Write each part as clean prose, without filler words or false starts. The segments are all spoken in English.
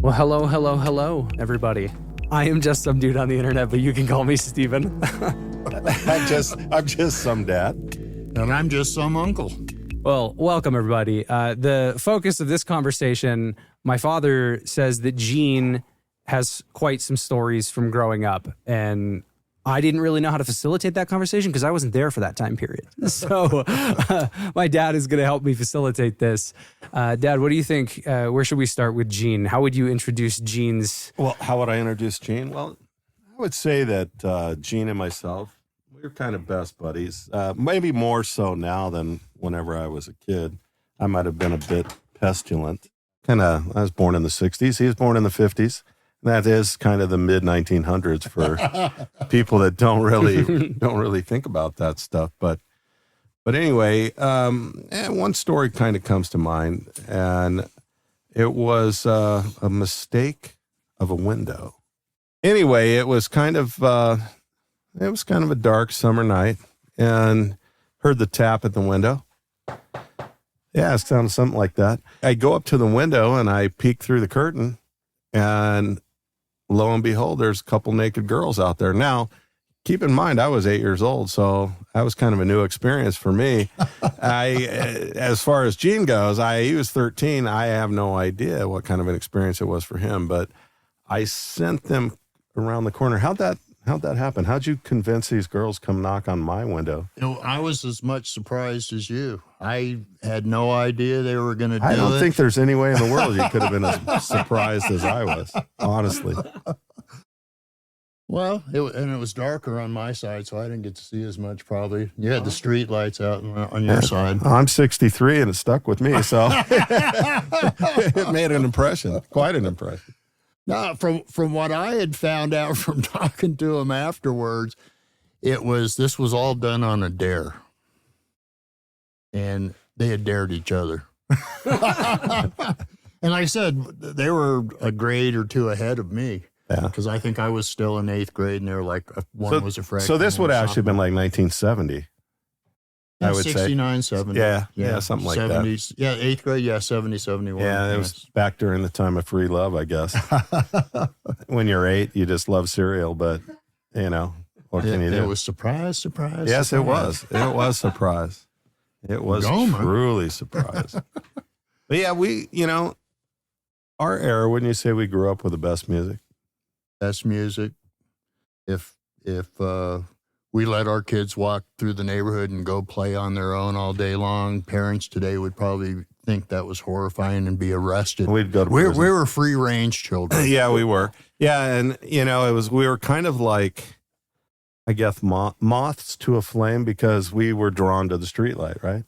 Well, hello, everybody. I am just some dude on the internet, but you can call me Steven. I'm just some dad. And I'm just some uncle. Well, welcome, everybody. The focus of this conversation, my father says that Gene has quite some stories from growing up, and I didn't really know how to facilitate that conversation because I wasn't there for that time period. So my dad is going to help me facilitate this. Dad, what do you think? Where should we start with Gene? How would you introduce Gene's? Well, how would I introduce Gene? Well, I would say that Gene and myself, we're kind of best buddies. Maybe more so now than whenever I was a kid. I might have been a bit pestilent. I was born in the 60s. He was born in the 50s. That is kind of the mid 1900s for people that don't really think about that stuff. But anyway, one story kind of comes to mind, and it was a mistake of a window. Anyway, it was kind of a dark summer night, and heard the tap at the window. Yeah, it sounded something like that. I go up to the window and I peek through the curtain, and lo and behold, there's a couple naked girls out there. Now, keep in mind, I was 8 years old, so that was kind of a new experience for me. As far as Gene goes, he was 13. I have no idea what kind of an experience it was for him, but I sent them around the corner. How'd that happen? How'd you convince these girls come knock on my window? I was as much surprised as you. I had no idea they were going to do it. I don't think there's any way in the world you could have been as surprised as I was, honestly. Well, it was darker on my side, so I didn't get to see as much probably. You had the street lights out on your side. I'm 63 and it stuck with me, so it made an impression, quite an impression. Now, from what I had found out from talking to him afterwards, this was all done on a dare. And they had dared each other. And like I said, they were a grade or two ahead of me. Yeah. Because I think I was still in 8th grade and they were like, one was a freshman. So this would have actually been like 1970. Yeah, I would 69, say. 70. Yeah, something like 70s, that. Yeah, 8th grade, 70, 71. Yeah, it was back during the time of free love, I guess. When you're 8, you just love cereal, but, what can you do? It was surprise. Yes, it was. It was surprise. It was truly surprise. But yeah, our era, wouldn't you say we grew up with the best music? Best music. If we let our kids walk through the neighborhood and go play on their own all day long, parents today would probably think that was horrifying and be arrested. We'd go to prison. We were free range children. Yeah, we were. Yeah, and we were kind of like, I guess, moths to a flame because we were drawn to the streetlight, right?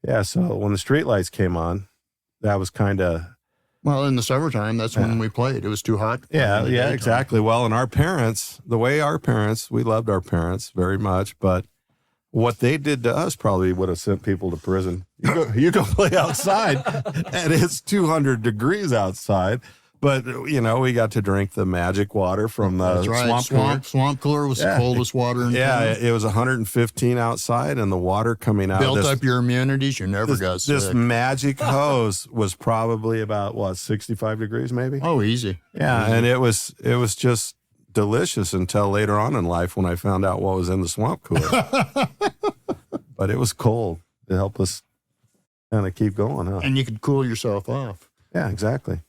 Yeah, so when the streetlights came on, that was kind of... Well, in the summertime, that's when we played. It was too hot. Yeah, exactly. Well, and our parents, we loved our parents very much, but what they did to us probably would have sent people to prison. You go play outside, and it's 200 degrees outside. But, we got to drink the magic water from the swamp cooler. Swamp cooler was the coldest water in town. It was 115 outside, and the water coming out built up your immunities. You never got sick. This magic hose was probably about, 65 degrees maybe? Oh, easy. Yeah, easy. And it was just delicious until later on in life when I found out what was in the swamp cooler. But it was cold to help us kind of keep going, huh? And you could cool yourself off. Yeah, exactly.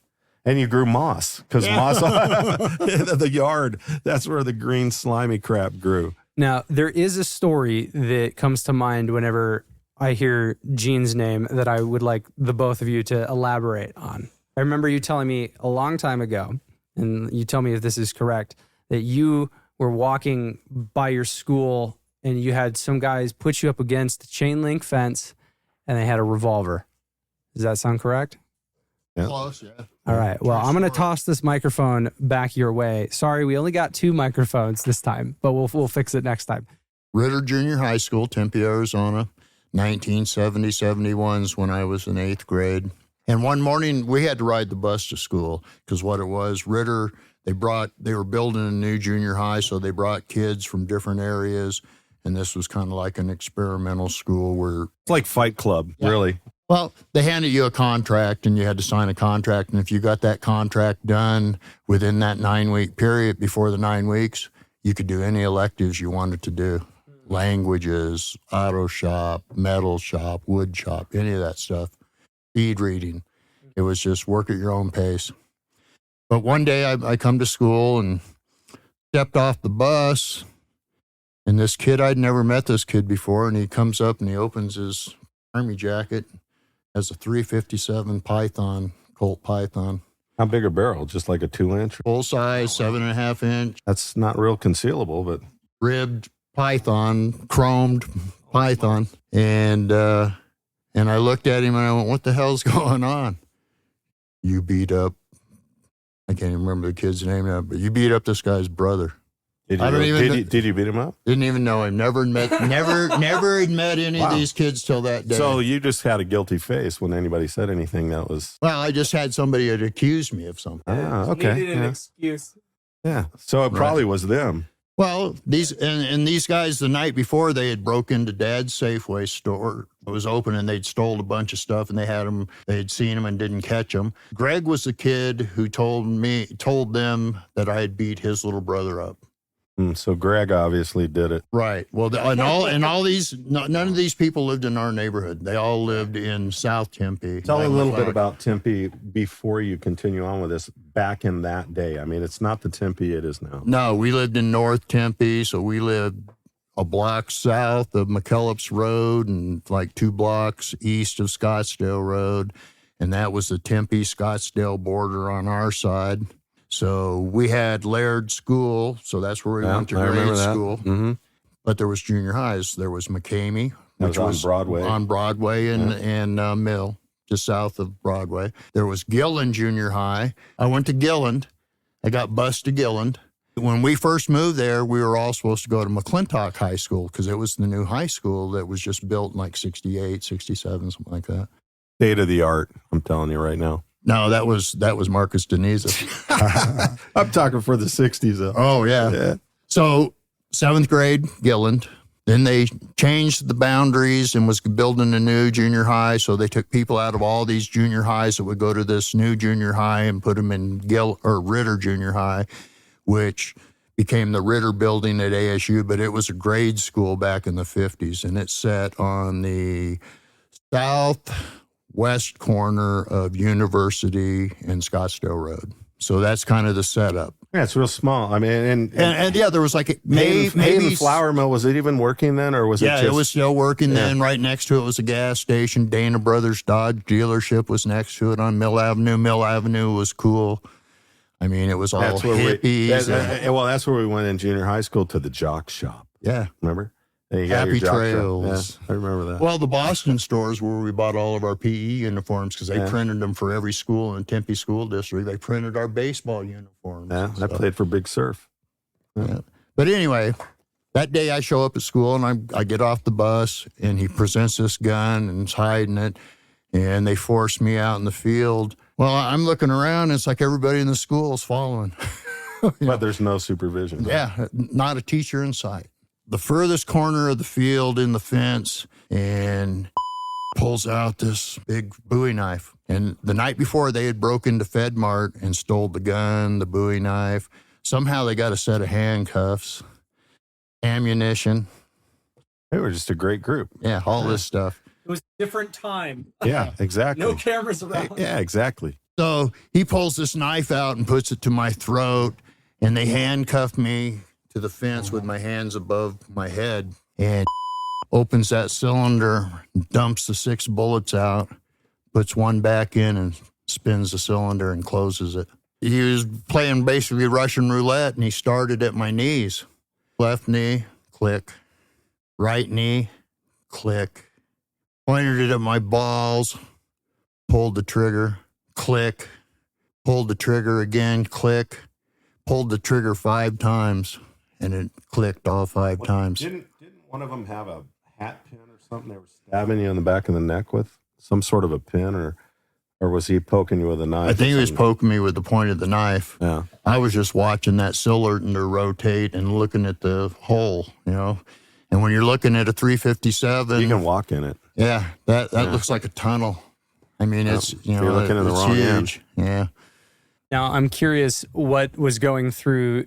And you grew moss, because moss in the yard, that's where the green slimy crap grew. Now, there is a story that comes to mind whenever I hear Gene's name that I would like the both of you to elaborate on. I remember you telling me a long time ago, and you tell me if this is correct, that you were walking by your school and you had some guys put you up against a chain link fence and they had a revolver. Does that sound correct? Yeah. Close, yeah. All right. Well, I'm going to toss this microphone back your way. Sorry, we only got 2 microphones this time, but we'll fix it next time. Ritter Junior High School, Tempe, Arizona, 1970-71 when I was in 8th grade. And one morning we had to ride the bus to school because what it was, Ritter, they were building a new junior high, so they brought kids from different areas. And this was kind of like an experimental school where... It's like Fight Club, really. Well, they handed you a contract and you had to sign a contract. And if you got that contract done within that 9-week period, before the 9 weeks, you could do any electives you wanted to do. Languages, auto shop, metal shop, wood shop, any of that stuff. Speed reading. It was just work at your own pace. But one day I come to school and stepped off the bus, and this kid, I'd never met this kid before, and he comes up and he opens his army jacket, has a 357 Python, Colt Python. How big a barrel? Just like a 2-inch? Full size, 7.5 inch. That's not real concealable, but Ribbed Python, chromed Python. And I looked at him and I went, what the hell's going on? You beat up, I can't even remember the kid's name now, but you beat up this guy's brother. did you beat him up? Didn't even know him. Never had met any of these kids till that day. So you just had a guilty face when anybody said anything that was. Well, I just had somebody that accused me of something. Ah, okay. Needed an excuse. Yeah. So it probably was them. Well, these guys, the night before, they had broke into Dad's Safeway store. It was open, and they'd stole a bunch of stuff, and they had seen him and didn't catch him. Greg was the kid who told them that I had beat his little brother up. So Greg obviously did it. Right. Well, none of these people lived in our neighborhood. They all lived in South Tempe. Tell a little bit about Tempe before you continue on with this. Back in that day, I mean, it's not the Tempe it is now. No, we lived in North Tempe, so we lived a block south of McKellips Road and like 2 blocks east of Scottsdale Road, and that was the Tempe-Scottsdale border on our side. So we had Laird School, so that's where we went to grade school. Mm-hmm. But there was junior highs. There was McCamey, which was on Broadway. And Mill, just south of Broadway. There was Gilland Junior High. I went to Gilland. I got bused to Gilland. When we first moved there, we were all supposed to go to McClintock High School because it was the new high school that was just built in like 68, 67, something like that. State of the art, I'm telling you right now. No, that was Marcus Deniza. I'm talking for the 60s, though. Oh, yeah. So 7th grade, Gilland. Then they changed the boundaries and was building a new junior high. So they took people out of all these junior highs that would go to this new junior high and put them in Ritter Junior High, which became the Ritter building at ASU. But it was a grade school back in the 50s, and it sat on the southwest corner of University and Scottsdale Road. So that's kind of the setup. Yeah, it's real small. I mean, and yeah, there was like maybe Flour Mill. Was it even working then, or was it? Yeah, it was still working then. Right next to it was a gas station. Dana Brothers Dodge dealership was next to it on Mill Avenue. Mill Avenue was cool. I mean, it was all hippies. That's where we went in junior high school, to the jock shop. Yeah, remember? You got Happy your jock Trails. shop. Yeah, I remember that. Well, the Boston stores where we bought all of our PE uniforms because they printed them for every school in Tempe School District. They printed our baseball uniforms. Yeah, I played for Big Surf. Yeah. But anyway, that day I show up at school and I get off the bus and he presents this gun and he's hiding it, and they force me out in the field. Well, I'm looking around and it's like everybody in the school is following. But there's no supervision. Yeah, not a teacher in sight. The furthest corner of the field in the fence, and pulls out this big Bowie knife. And the night before, they had broke into FedMart and stole the gun, the Bowie knife. Somehow they got a set of handcuffs, ammunition. They were just a great group. Yeah, all this stuff. It was a different time. Yeah, exactly. No cameras around. Yeah, exactly. So he pulls this knife out and puts it to my throat, and they handcuff me to the fence with my hands above my head, and opens that cylinder, dumps the 6 bullets out, puts one back in and spins the cylinder and closes it. He was playing basically Russian roulette, and he started at my knees. Left knee, click. Right knee, click. Pointed it at my balls, pulled the trigger, click. Pulled the trigger again, click. Pulled the trigger 5 times. And it clicked all 5 times. Didn't one of them have a hat pin or something they were stabbing you in the back of the neck with? Some sort of a pin, or was he poking you with a knife? I think he was poking me with the point of the knife. Yeah. I was just watching that cylinder rotate and looking at the hole, And when you're looking at a 357... You can walk in it. Yeah, that looks like a tunnel. I mean, it's, you're looking in the wrong huge. Yeah. Now, I'm curious what was going through.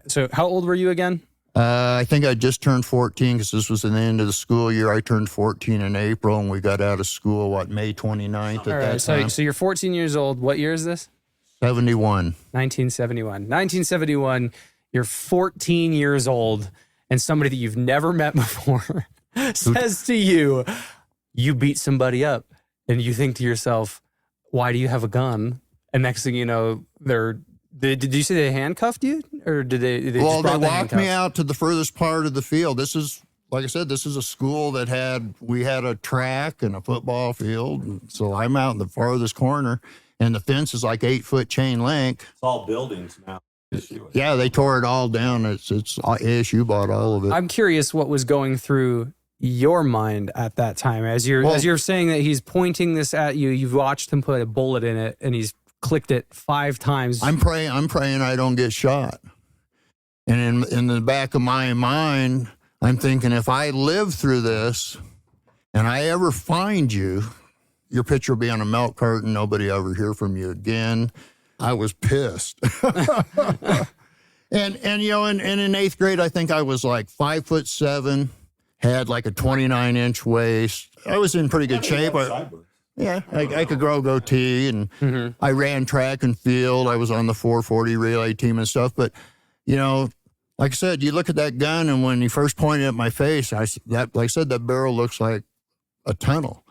So how old were you again? I think I just turned 14 because this was at the end of the school year. I turned 14 in April, and we got out of school, May 29th at that time. So you're 14 years old. What year is this? 71. 1971. 1971, you're 14 years old, and somebody that you've never met before says to you, you beat somebody up. And you think to yourself, why do you have a gun? And next thing you know, did you say they handcuffed you? Or did they Well, just brought they the walked me out to the furthest part of the field. This is, like I said, this is a school that we had a track and a football field. And so I'm out in the farthest corner, and the fence is like 8-foot chain link. It's all buildings now. Yeah, they tore it all down. It's ASU bought all of it. I'm curious what was going through your mind at that time as you're saying that he's pointing this at you. You've watched him put a bullet in it, and he's clicked it 5 times. I'm praying I don't get shot. And in the back of my mind, I'm thinking, if I live through this and I ever find you, your picture will be on a milk carton. Nobody ever hear from you again. I was pissed. and in 8th grade, I think I was like 5'7", had like a 29-inch waist. I was in pretty good shape. I could grow a goatee, and I ran track and field. I was on the 440 relay team and stuff. But, like I said, you look at that gun, and when he first pointed at my face, that barrel looks like a tunnel.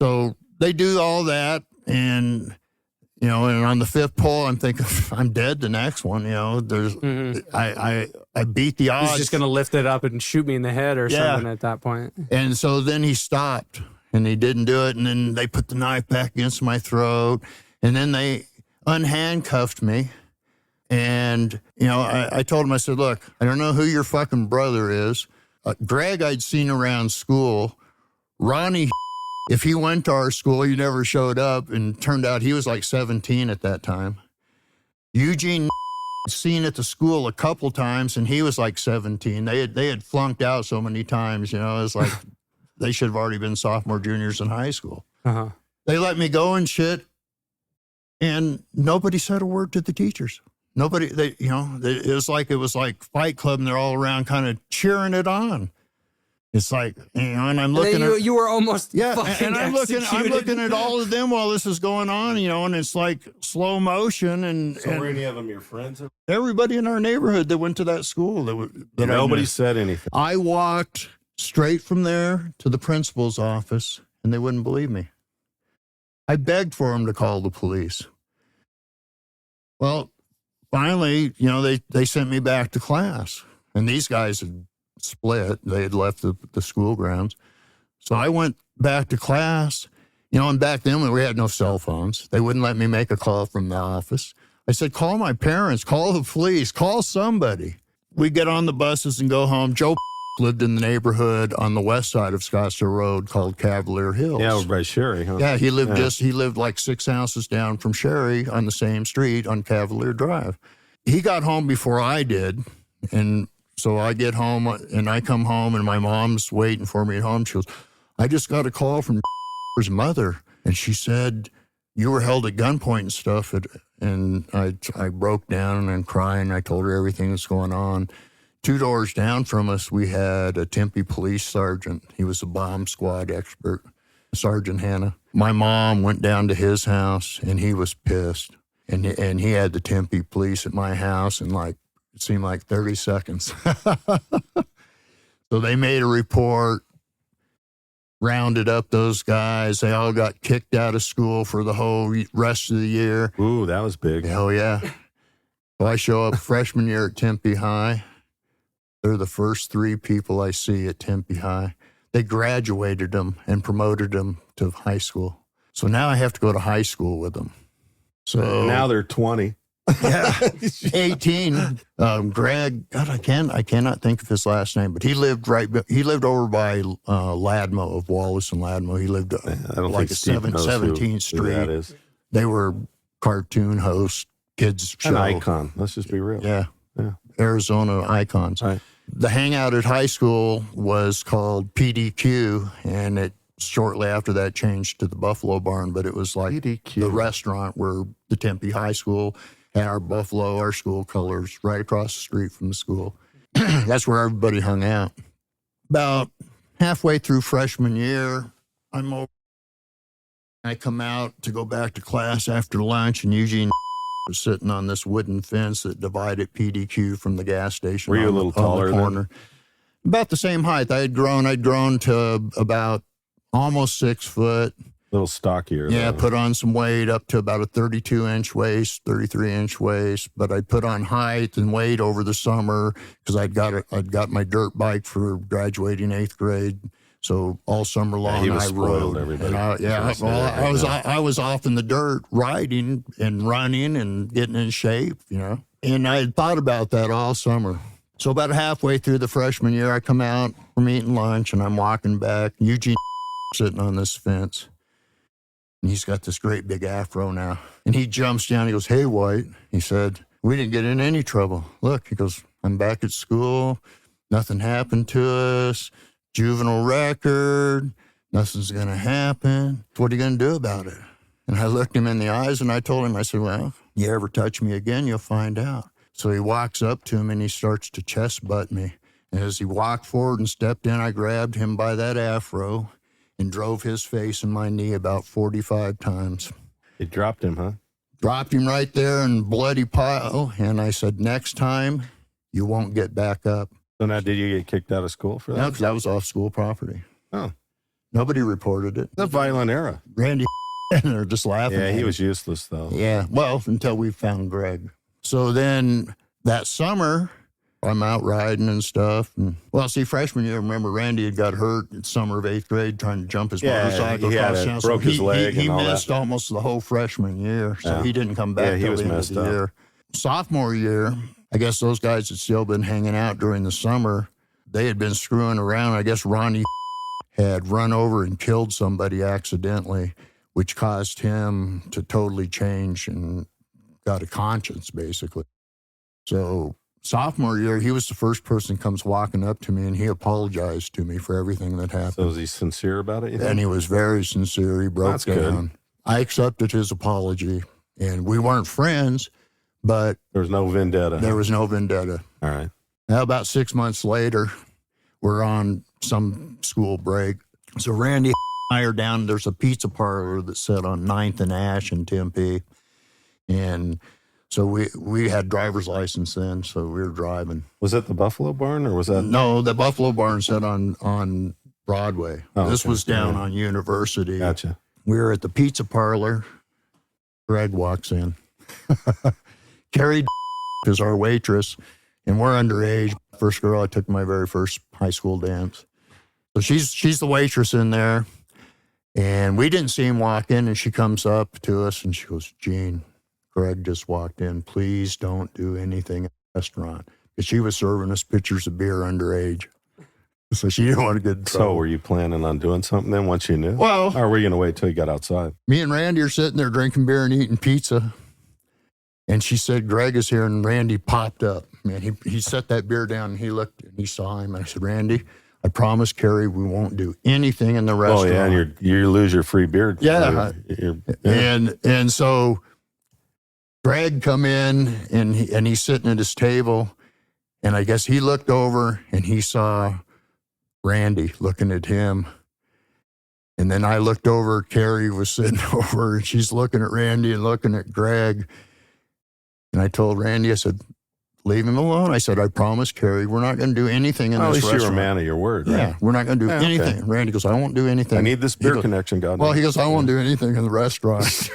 So they do all that, and and on the 5th pull, I'm thinking, I'm dead the next one. I beat the odds. He's just going to lift it up and shoot me in the head or something at that point. And so then he stopped, and he didn't do it. And then they put the knife back against my throat, and then they unhandcuffed me. And, I told him, I said, look, I don't know who your fucking brother is. Greg I'd seen around school. Ronnie, if he went to our school, he never showed up, and turned out he was like 17 at that time. Eugene seen at the school a couple times, and he was like 17. They had flunked out so many times, it was like they should have already been sophomore, juniors in high school. Uh-huh. They let me go and shit, and nobody said a word to the teachers. Nobody, it was like Fight Club, and they're all around kind of cheering it on. It's like, and I'm looking at you were almost fucking and I'm looking at all of them while this is going on, and it's like slow motion. And so were any of them your friends? Everybody in our neighborhood that went to that school that nobody said anything. I walked straight from there to the principal's office, and they wouldn't believe me. I begged for them to call the police. Well, finally, they sent me back to class, and these guys had split. They had left the school grounds. So I went back to class, and back then we had no cell phones. They wouldn't let me make a call from the office. I said, call my parents, call the police, call somebody. We get on the buses and go home. Joe lived in the neighborhood on the west side of Scottsdale Road called Cavalier Hills. Yeah, over by Sherry, huh? Yeah, he lived like 6 houses down from Sherry on the same street on Cavalier Drive. He got home before I did, and so I get home, and I come home, and my mom's waiting for me at home. She goes, I just got a call from his mother, and she said you were held at gunpoint and stuff. And I broke down and crying. I told her everything that's going on. 2 doors down from us, we had a Tempe police sergeant. He was a bomb squad expert, Sergeant Hanna. My mom went down to his house, and he was pissed. And he had the Tempe police at my house, and it seemed like 30 seconds. So they made a report, rounded up those guys. They all got kicked out of school for the whole rest of the year. Ooh, that was big. Hell yeah. So I show up freshman year at Tempe High. They're the first 3 people I see at Tempe High. They graduated them and promoted them to high school. So now I have to go to high school with them. So now they're 20. Yeah, 18. Greg, God, I cannot think of his last name, but he lived over by Ladmo of Wallace and Ladmo. He lived like 17th Street. That is. They were cartoon hosts, kids show. An icon. Let's just be real. Yeah. Arizona icons. Right. The hangout at high school was called PDQ, and shortly after that changed to the Buffalo Barn, but it was like PDQ. the restaurant where the Tempe High School had our school colors right across the street from the school. That's where everybody hung out. About halfway through freshman year, I come out to go back to class after lunch, and Eugene was sitting on this wooden fence that divided PDQ from the gas station. Were you a little taller corner? About the same height. I'd grown to about almost 6 foot. A little stockier. Yeah, though. put on some weight up to about a 32-inch waist, 33-inch waist. But I put on height and weight over the summer because I'd got my dirt bike for graduating 8th grade. So all summer long, he was I spoiled, rode. everybody. And I was off in the dirt riding and running and getting in shape, you know. And I had thought about that all summer. So about halfway through the freshman year, I come out from eating lunch and I'm walking back. Eugene sitting on this fence. And he's got this great big afro now. And he jumps down. He goes, "Hey, White." He said, "We didn't get in any trouble. Look," he goes, "I'm back at school. Nothing happened to us. Juvenile record. Nothing's going to happen. What are you going to do about it?" And I looked him in the eyes and I told him, I said, "Well, you ever touch me again, you'll find out." So he walks up to him and he starts to chest butt me. And as he walked forward and stepped in, I grabbed him by that afro and drove his face in my knee about 45 times. It dropped him, huh? Dropped him right there in bloody pile. And I said, "Next time, you won't get back up." So now, did you get kicked out of school for that? No, because that was off school property. Oh. Nobody reported it. It's a violent era. Randy and they're just laughing. Yeah, at he him. was useless, though. Yeah, well, until we found Greg. So then that summer, I'm out riding and stuff. And, well, see, freshman year, remember Randy had got hurt in summer of 8th grade trying to jump his motorcycle he had across it, town. broke his leg He and all missed that. almost the whole freshman year, so Yeah. he didn't come back Yeah, he till was the end of messed the up. year. Sophomore year, I guess those guys had still been hanging out during the summer. They had been screwing around. I guess Ronnie had run over and killed somebody accidentally, which caused him to totally change and got a conscience, basically. So sophomore year, he was the first person comes walking up to me, and he apologized to me for everything that happened. So was he sincere about it? You think? And he was very sincere. He broke That's down. good. I accepted his apology, and we weren't friends, but There was no vendetta. there was no vendetta. All right. Now, about 6 months later, we're on some school break. So Randy and I are down. There's a pizza parlor that's set on 9th and Ash in Tempe. And so we had driver's license then, so we were driving. Was it the Buffalo Barn, or was that? No, the Buffalo Barn set on Broadway. Oh, This okay. was down Yeah. on University. Gotcha. We were at the pizza parlor. Greg walks in. Carrie is our waitress, and we're underage. First girl I took my very first high school dance. So she's the waitress in there, and we didn't see him walk in, and she comes up to us, and she goes, "Gene, Greg just walked in. Please don't do anything at the restaurant." Because she was serving us pitchers of beer underage. So she didn't want to get in trouble. So were you planning on doing something then once you knew? Well, Or were you going to wait till you got outside? me and Randy are sitting there drinking beer and eating pizza. And she said, "Greg is here." And Randy popped up. Man, he set that beer down and he looked and he saw him. And I said, "Randy, I promise Carrie we won't do anything in the Oh, restaurant." yeah, and you lose your free beer. Yeah. Yeah. And so Greg come in and he's sitting at his table. And I guess he looked over and he saw Randy looking at him. And then I looked over, Carrie was sitting over, and she's looking at Randy and looking at Greg. And I told Randy, I said, "Leave him alone." I said, "I promise, Carrie, we're not going to do anything in Well, at this least you were a restaurant." man of your word, right? Yeah, we're not going to do Yeah, okay. anything. Randy goes, "I won't do anything." I need this beer goes, connection, God. Well, he goes, "I won't do anything in the restaurant."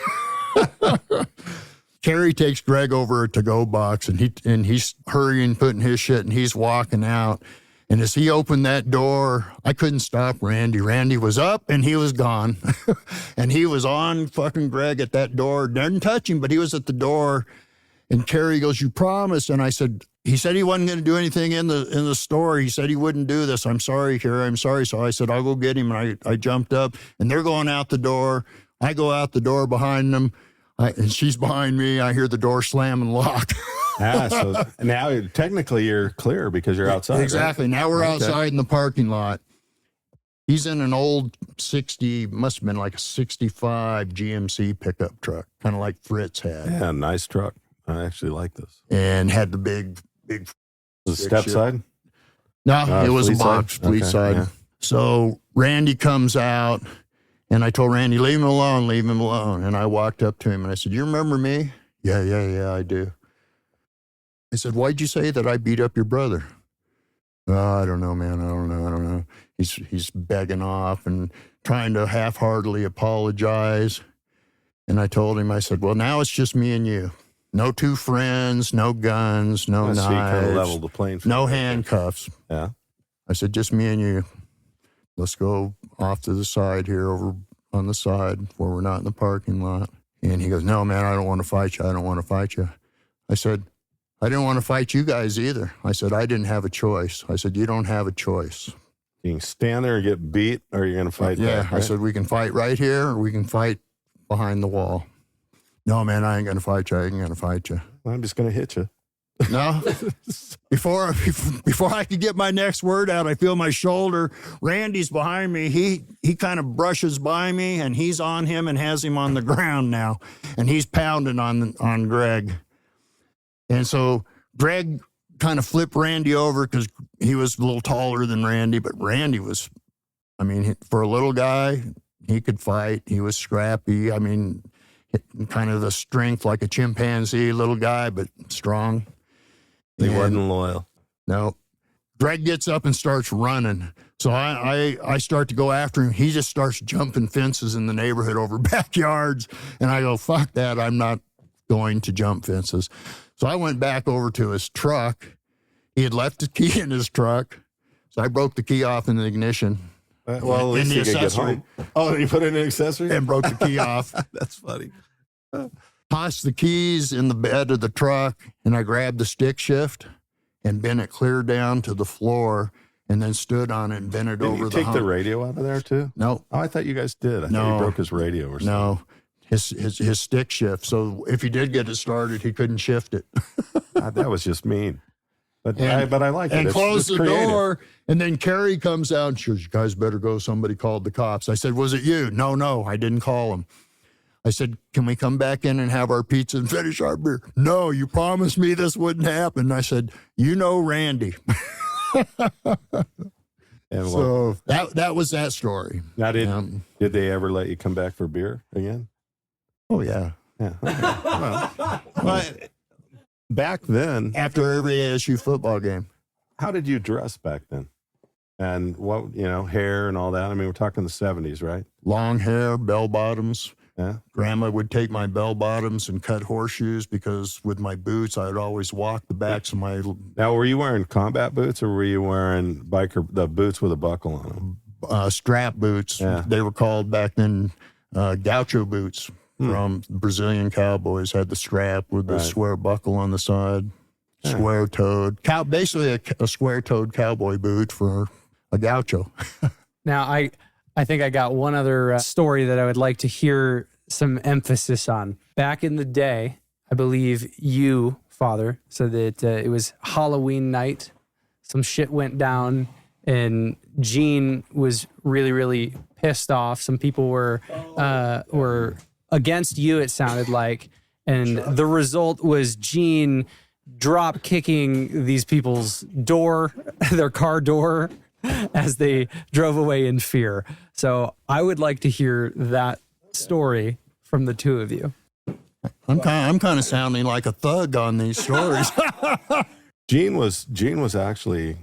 Carrie takes Greg over a to-go box, and he's hurrying, putting his shit, and he's walking out. And as he opened that door, I couldn't stop Randy. Randy was up and he was gone. And he was on fucking Greg at that door. Didn't touch him, but he was at the door. And Carrie goes, "You promised." And I said, he said he wasn't going to do anything in the store. He said he wouldn't do this. "I'm sorry, Carrie, I'm sorry." So I said, "I'll go get him." And I jumped up, and they're going out the door. I go out the door behind them, and she's behind me. I hear the door slam and lock. So now technically you're clear because you're outside. Exactly. Now we're Okay. outside in the parking lot. He's in an old 60, must have been like a 65 GMC pickup truck, kind of like Fritz had. Yeah, nice truck. I actually like this. And had the big Was it step side? No, it was a fleet box, side? fleet Okay, side. yeah. So Randy comes out, and I told Randy, leave him alone, leave him alone. And I walked up to him, and I said, you remember me? Yeah, I do. I said, why'd you say that I beat up your brother? Oh, I don't know, man. I don't know. He's begging off and trying to half-heartedly apologize. And I told him, I said, well, now it's just me and you. No two friends, no guns, no So you kind of knives, leveled the playing field. no handcuffs. Yeah. I said, just me and you. Let's go off to the side here, over on the side where we're not in the parking lot. And he goes, no, man, I don't want to fight you. I don't want to fight you. I said, I didn't want to fight you guys either. I said, I didn't have a choice. I said, you don't have a choice. You can stand there and get beat, or you're going to fight Yeah, back, I right? said, we can fight right here, or we can fight behind the wall. No, man, I ain't going to fight you. I ain't going to fight you. I'm just going to hit you. No. Before I could get my next word out, I feel my shoulder. Randy's behind me. He kind of brushes by me, and he's on him and has him on the ground now, and he's pounding on Greg. And so Greg kind of flipped Randy over because he was a little taller than Randy, but Randy was, I mean, for a little guy, he could fight. He was scrappy. I mean, kind of the strength like a chimpanzee, little guy, but strong. He And- wasn't loyal. No. Greg gets up and starts running. So I start to go after him. He just starts jumping fences in the neighborhood over backyards. And I go, fuck that. I'm not going to jump fences. So I went back over to his truck. He had left the key in his truck. So I broke the key off in the ignition. Well, at In least the you could get accessory. home. Oh, you put in an accessory? And broke the key off. That's funny. Tossed the keys in the bed of the truck. And I grabbed the stick shift and bent it clear down to the floor. And then stood on it and bent it Didn't over you the take hump. the radio out of there, too? No. Oh, I thought you guys did. I thought No. you broke his radio or something. No, his stick shift. So if he did get it started, he couldn't shift it. God, that was just mean. But And- I like it. And It's closed the creative. door. And then Carrie comes out and she goes, you guys better go. Somebody called the cops. I said, was it you? No, I didn't call him. I said, can we come back in and have our pizza and finish our beer? No, you promised me this wouldn't happen. I said, you know Randy. And well, So that was that story. now did they ever let you come back for beer again? Oh, yeah. Yeah. Okay. Well, back then, After every ASU football game. how did you dress back then? And what, hair and all that? I mean, we're talking the 70s, right? Long hair, bell bottoms. Yeah. Grandma would take my bell bottoms and cut horseshoes because with my boots, I would always walk the backs of my Now, were you wearing combat boots or were you wearing the boots with a buckle on them? strap boots. Yeah. They were called back then gaucho boots from Brazilian cowboys. Had the strap with the Right. square buckle on the side, Yeah. square-toed. Basically a square-toed cowboy boot for a gaucho. Now, I think I got one other story that I would like to hear some emphasis on. Back in the day, I believe you, Father, said that it was Halloween night. Some shit went down, and Gene was really, really pissed off. Some people were against you, it sounded like. And the result was Gene drop kicking these people's door, their car door, as they drove away in fear. So I would like to hear that story from the two of you. I'm kind of sounding like a thug on these stories. Gene was actually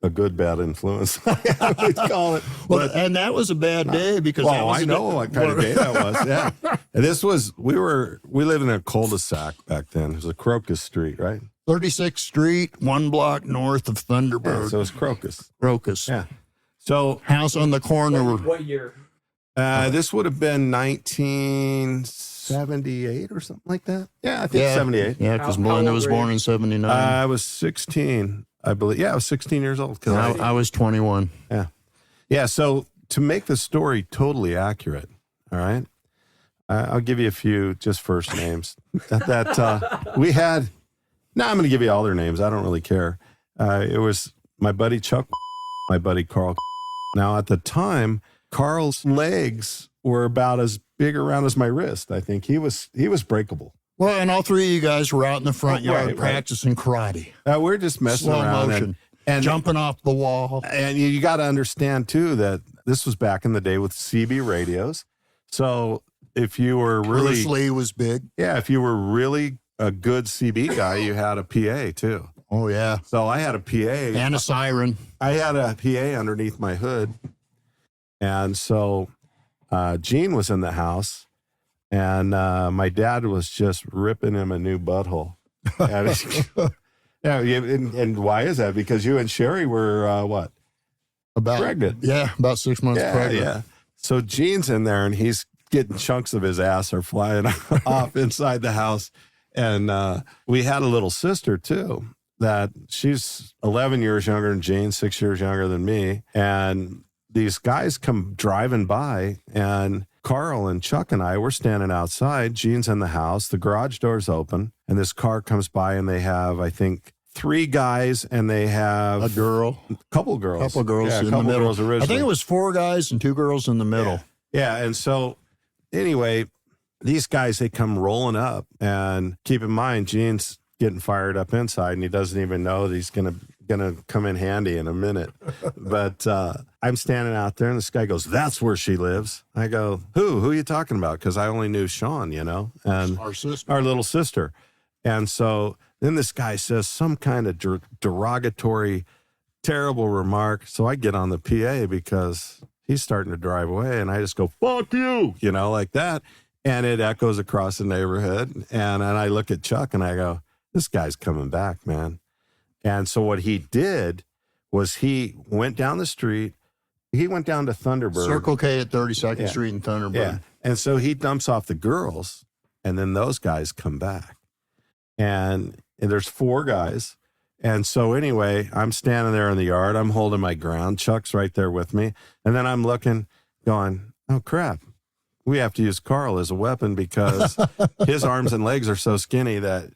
a good bad influence. I would call it. Well, and that was a bad day because that Well, was I know what kind of day that was. Yeah, and this was we lived in a cul-de-sac back then. It was a Crocus Street, right? 36th Street, 1 block north of Yeah, Thunderbird. so it was Crocus. Crocus. Yeah. So House on the corner. What year? this would have been 1978 or something like that. Yeah, I think 78. Yeah, because How Melinda old was were you? born in 79. I was 16, I believe. Yeah, I was 16 years old. 'Cause I was 21. Yeah, so to make the story totally accurate, all right, I'll give you a few just first names that we had. Now I'm going to give you all their names. I don't really care. It was my buddy Chuck, my buddy Carl, Now, at the time, Carl's legs were about as big around as my wrist. I think he was breakable. Well, and all three of you guys were out in the front yard Right. practicing karate. We're just messing Slow around motion. and Jumping off the wall. And you got to understand, too, that this was back in the day with CB radios. So if you were really... Bruce Lee was big. Yeah, if you were really a good CB guy, you had a PA, too. Oh, yeah. So I had a PA. And a siren. I had a PA underneath my hood. And so Gene was in the house, and my dad was just ripping him a new butthole. And why is that? Because you and Sherry were, what? Pregnant. Yeah, about 6 months pregnant. Yeah. So Gene's in there, and he's getting chunks of his ass are flying off inside the house. And we had a little sister, too, that she's 11 years younger than Gene, 6 years younger than me. And these guys come driving by, and Carl and Chuck and I were standing outside. Gene's in the house. The garage door's open, and this car comes by, and they have, I think, 3 guys, and they have a girl, couple girls, yeah, in the middle. Girls originally. I think it was 4 guys and 2 girls in the middle. Yeah. And so anyway, these guys, they come rolling up, and keep in mind, Gene's getting fired up inside, and he doesn't even know that he's gonna come in handy in a minute. But I'm standing out there, and this guy goes, "That's where she lives." I go, Who are you talking about? Because I only knew Sean, and Our sister. our little sister. And so then this guy says some kind of derogatory, terrible remark. So I get on the PA because he's starting to drive away, and I just go, "Fuck you," like that. And it echoes across the neighborhood. And I look at Chuck, and I go, "This guy's coming back, man." And so what he did was he went down the street. He went down to Thunderbird. Circle K at 32nd Street in Thunderbird. Yeah. And so he dumps off the girls, and then those guys come back. And there's 4 guys. And so anyway, I'm standing there in the yard. I'm holding my ground. Chuck's right there with me. And then I'm looking, going, oh, crap. We have to use Carl as a weapon because his arms and legs are so skinny that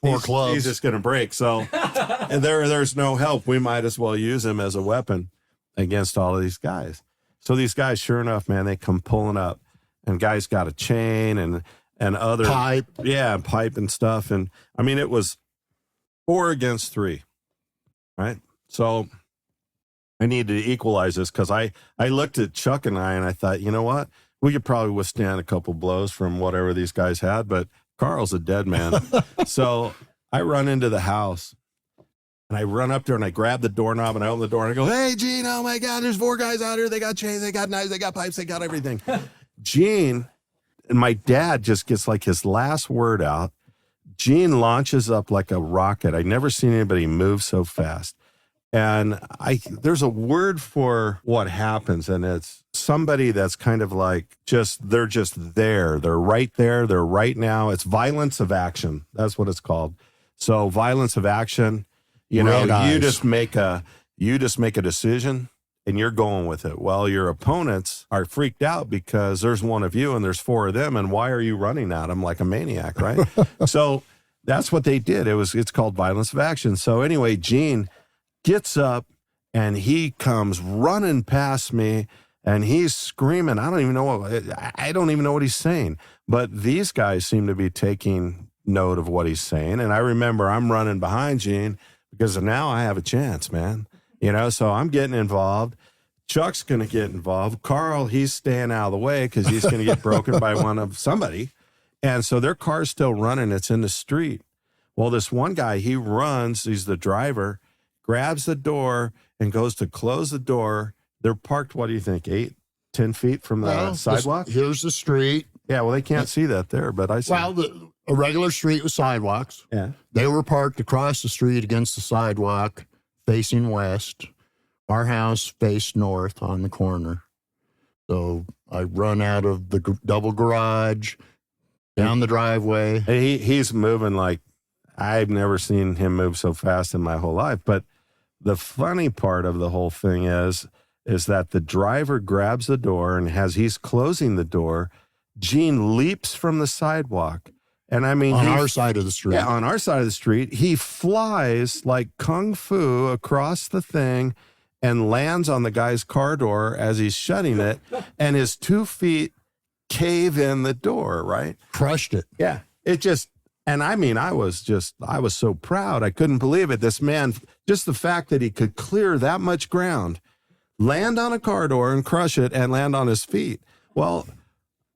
4 clubs. He's just going to break. So and there's no help. We might as well use him as a weapon against all of these guys. So these guys, sure enough, man, they come pulling up, and guys got a chain and other pipe. Yeah, pipe and stuff. And I mean, it was 4 against 3, right? So I needed to equalize this because I looked at Chuck and I thought, you know what? We could probably withstand a couple blows from whatever these guys had, but Carl's a dead man. So I run into the house, and I run up there, and I grab the doorknob, and I open the door, and I go, "Hey, Gene, oh my God, there's 4 guys out here. They got chains, they got knives, they got pipes, they got everything." Gene, and my dad just gets like his last word out. Gene launches up like a rocket. I'd never seen anybody move so fast. And there's a word for what happens, and it's somebody that's kind of like they're just there. They're right there. They're right now. It's violence of action. That's what it's called. So violence of action, you just make a decision, and you're going with it. Well, your opponents are freaked out because there's one of you and there's 4 of them. And why are you running at them like a maniac, right? So that's what they did. It's called violence of action. So anyway, Gene gets up, and he comes running past me, and he's screaming. I don't even know what he's saying, but these guys seem to be taking note of what he's saying. And I remember I'm running behind Gene because now I have a chance, man. So I'm getting involved. Chuck's going to get involved. Carl, he's staying out of the way because he's going to get broken by one of somebody. And so their car's still running. It's in the street. Well, this one guy, he runs. He's the driver, grabs the door and goes to close the door. They're parked, what do you think, 8-10 feet from the sidewalk? Here's the street. Yeah, well, they can't see that there, but I see. Well, a regular street with sidewalks. Yeah. They were parked across the street against the sidewalk, facing west. Our house faced north on the corner. So I run out of the double garage, down the driveway. He's moving like I've never seen him move so fast in my whole life. But the funny part of the whole thing is that the driver grabs the door, and as he's closing the door, Gene leaps from the sidewalk. And I mean, on our side of the street. Yeah, on our side of the street. He flies like kung fu across the thing and lands on the guy's car door as he's shutting it, and his 2 feet cave in the door, right? Crushed it. Yeah. It just, and I mean, I was so proud. I couldn't believe it. This man, just the fact that he could clear that much ground, land on a car door and crush it and land on his feet. Well,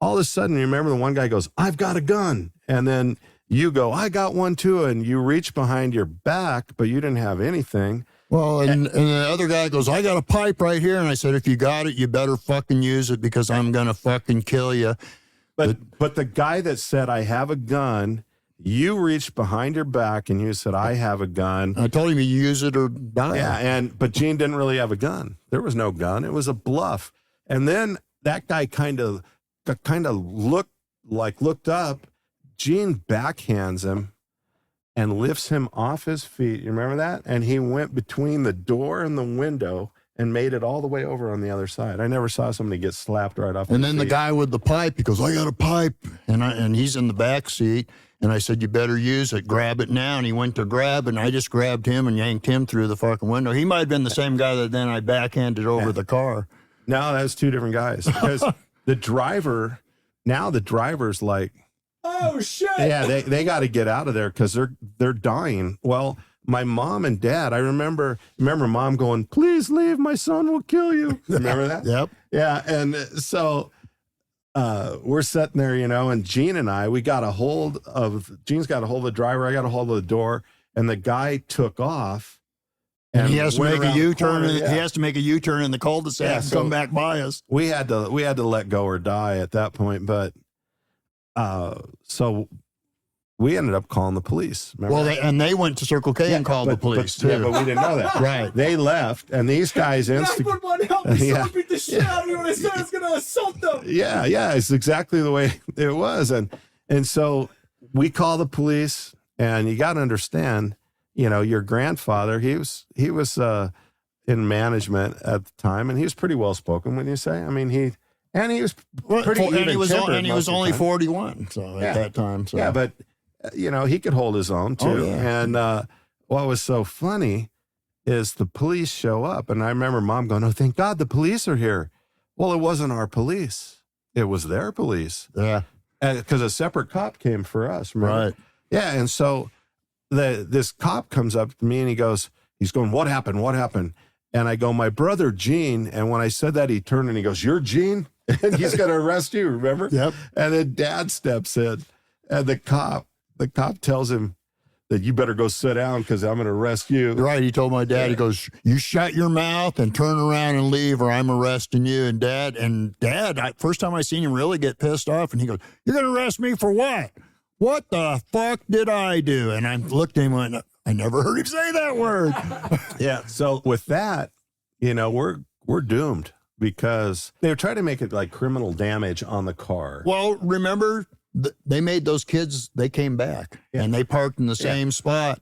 all of a sudden, you remember the one guy goes, I've got a gun. And then you go, I got one too. And you reach behind your back, but you didn't have anything. Well, and the other guy goes, I got a pipe right here. And I said, if you got it, you better fucking use it because I'm going to fucking kill you. But the guy that said, I have a gun, you reached behind your back and you said, I have a gun. I told him you use it or die. Yeah, but Gene didn't really have a gun. There was no gun. It was a bluff. And then that guy kind of looked up. Gene backhands him and lifts him off his feet. You remember that? And he went between the door and the window and made it all the way over on the other side. I never saw somebody get slapped right off. And then the guy with the pipe, he goes, I got a pipe. And he's in the back seat. And I said, you better use it. Grab it now. And he went to grab it. And I just grabbed him and yanked him through the fucking window. He might have been the same guy that then I backhanded over the car. No, that was 2 different guys. Because the driver's like, Oh shit! yeah, they got to get out of there because they're dying. Well, my mom and dad, I remember mom going, please leave, my son will kill you. Remember that? Yep. Yeah, and so we're sitting there, and Gene and I, Gene's got a hold of the driver, I got a hold of the door, and the guy took off. And he has to make a U-turn. He has to make a U-turn in the cul-de-sac and come back by us. We had to let go or die at that point, but so we ended up calling the police. Well, they went to Circle K and called the police too. Yeah, but we didn't know that. Right. They left, and these guys Someone help me! Someone beat the shit out of me when I said I was going to assault them. Yeah, it's exactly the way it was, and so we call the police, and you got to understand, your grandfather, he was in management at the time, and he was pretty well spoken. Wouldn't you say? I mean, he was pretty even and he was only 41 at that time. So. Yeah, but he could hold his own too. Oh, yeah. And what was so funny is the police show up, and I remember Mom going, "Oh, thank God the police are here." Well, it wasn't our police; it was their police. Yeah, because a separate cop came for us. Remember? Right. Yeah, and so this cop comes up to me and he's going, "What happened? What happened?" And I go, "My brother Gene." And when I said that, he turned and he goes, "You're Gene?" And he's going to arrest you, remember? Yep. And then Dad steps in, and the cop tells him that you better go sit down because I'm going to arrest you. Right. He told my dad, he goes, you shut your mouth and turn around and leave or I'm arresting you. And Dad, first time I seen him really get pissed off, and he goes, you're going to arrest me for what? What the fuck did I do? And I looked at him and went, I never heard him say that word. Yeah. So with that, we're doomed. Because they were trying to make it like criminal damage on the car. Well, remember, they made those kids, they came back and they parked in the same spot.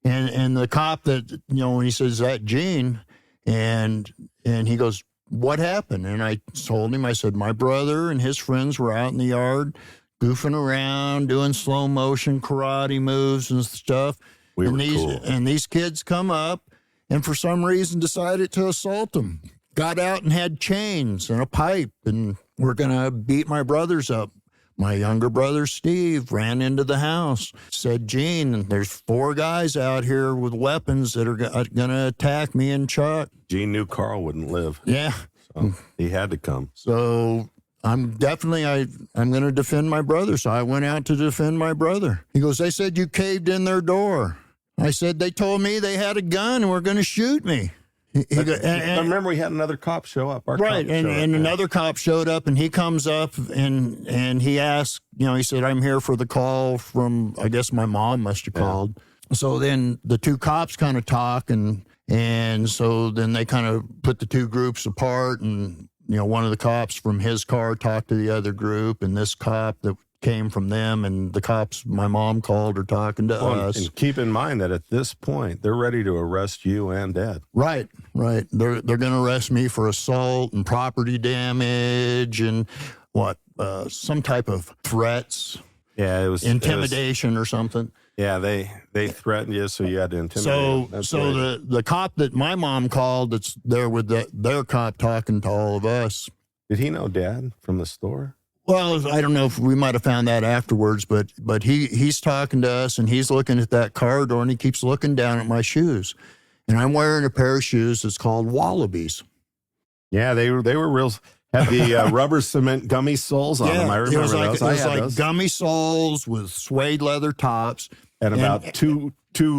And the cop that, when he says that Gene, and he goes, what happened? And I told him, I said, my brother and his friends were out in the yard goofing around, doing slow motion karate moves and stuff. And these kids come up and for some reason decided to assault them. Got out and had chains and a pipe, and we're going to beat my brothers up. My younger brother, Steve, ran into the house, said, Gene, there's 4 guys out here with weapons that are going to attack me and Chuck. Gene knew Carl wouldn't live. Yeah. So he had to come. So I'm going to defend my brother. So I went out to defend my brother. He goes, they said you caved in their door. I said, they told me they had a gun and were going to shoot me. I remember we had another cop show up. Another cop showed up, and he comes up and he asked, he said, I'm here for the call from, I guess my mom must have called. So then the 2 cops kind of talk, and so then they kind of put the 2 groups apart, and one of the cops from his car talked to the other group, and this cop that came from them, and the cops my mom called are talking to us. And keep in mind that at this point, they're ready to arrest you and Dad. Right. They're going to arrest me for assault and property damage and some type of threats. Yeah, it was intimidation or something. Yeah, they threatened you, so you had to intimidate So them. That's right. the cop that my mom called, that's there with their cop talking to all of us. Did he know Dad from the store? Well, I don't know if we might have found that afterwards, but he's talking to us, and he's looking at that car door, and he keeps looking down at my shoes. And I'm wearing a pair of shoes that's called Wallabies. Yeah, they were real. Had the rubber cement gummy soles on them. I remember those. It was I had like those. gummy soles with suede leather tops. And about two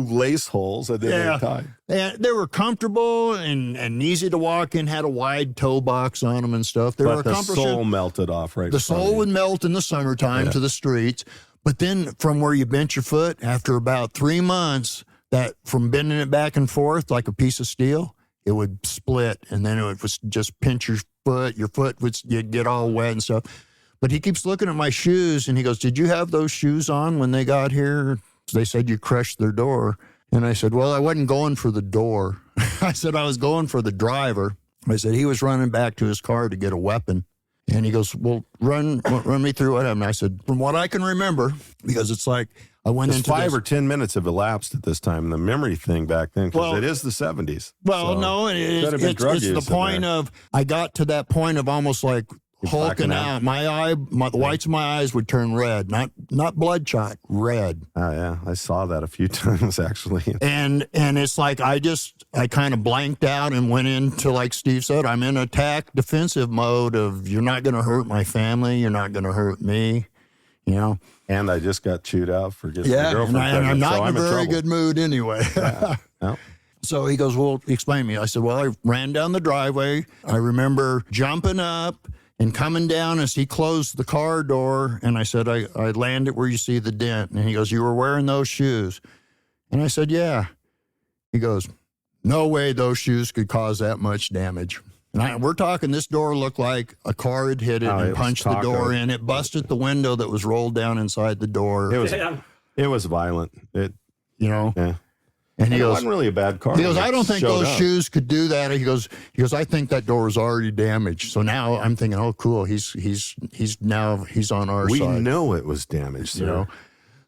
lace holes that they tied. And they were comfortable and easy to walk in, had a wide toe box on them and stuff. They were But the accomplishing. sole melted off right. The sole would melt in the summertime to the streets. But then from where you bent your foot, after about 3 months, that from bending it back and forth like a piece of steel, it would split, and then it would just pinch your foot. Your foot would get all wet and stuff. But he keeps looking at my shoes, and he goes, "Did you have those shoes on when they got here? They said you crushed their door." And I said, "Well, I wasn't going for the door." I said, "I was going for the driver." I said, "He was running back to his car to get a weapon." And he goes, "Well, run me through what happened." I said, "From what I can remember," because it's like I went into 5 or 10 minutes have elapsed at this time. The memory thing back then, because it is the 70s. Well, so no, it's the point of I got to that point of almost like hulking out. The whites of my eyes would turn red, not bloodshot, red. Oh yeah, I saw that a few times actually. And it's like I kind of blanked out and went into, like Steve said, I'm in attack defensive mode of you're not going to hurt my family, you're not going to hurt me, you know. And I just got chewed out for getting my girlfriend pregnant, I'm not so in a very trouble. good mood anyway. Yeah. So he goes, "Well, explain to me." I said, "Well, I ran down the driveway. I remember jumping up and coming down as he closed the car door. And I said, I landed where you see the dent." And he goes, "You were wearing those shoes?" And I said, "Yeah." He goes, "No way those shoes could cause that much damage." And we're talking, this door looked like a car had hit it and punched the door in. It busted the window that was rolled down inside the door. It was violent. Yeah. And he it goes, wasn't really a bad car. He goes, "I don't think those up. shoes could do that." He goes, "I think that door was already damaged." So now I'm thinking, oh, cool. He's on our side. We know it was damaged, you know.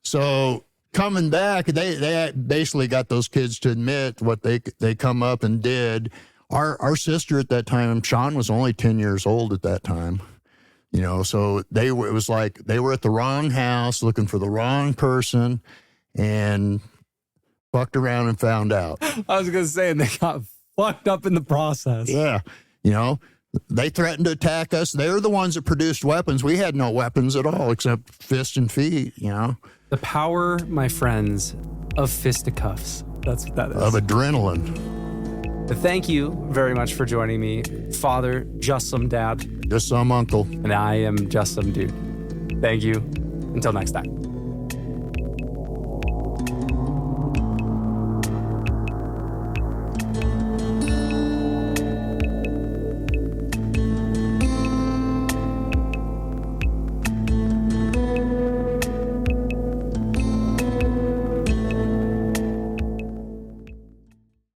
So coming back, they basically got those kids to admit what they come up and did. Our sister at that time, Sean, was only 10 years old at that time. You know, so it was like they were at the wrong house looking for the wrong person and fucked around and found out. I was going to say, and they got fucked up in the process. Yeah. You know, they threatened to attack us. They were the ones that produced weapons. We had no weapons at all except fists and feet, you know. The power, my friends, of fisticuffs. That's what that is. Of adrenaline. But thank you very much for joining me, Father, just some dad. Just some uncle. And I am just some dude. Thank you. Until next time.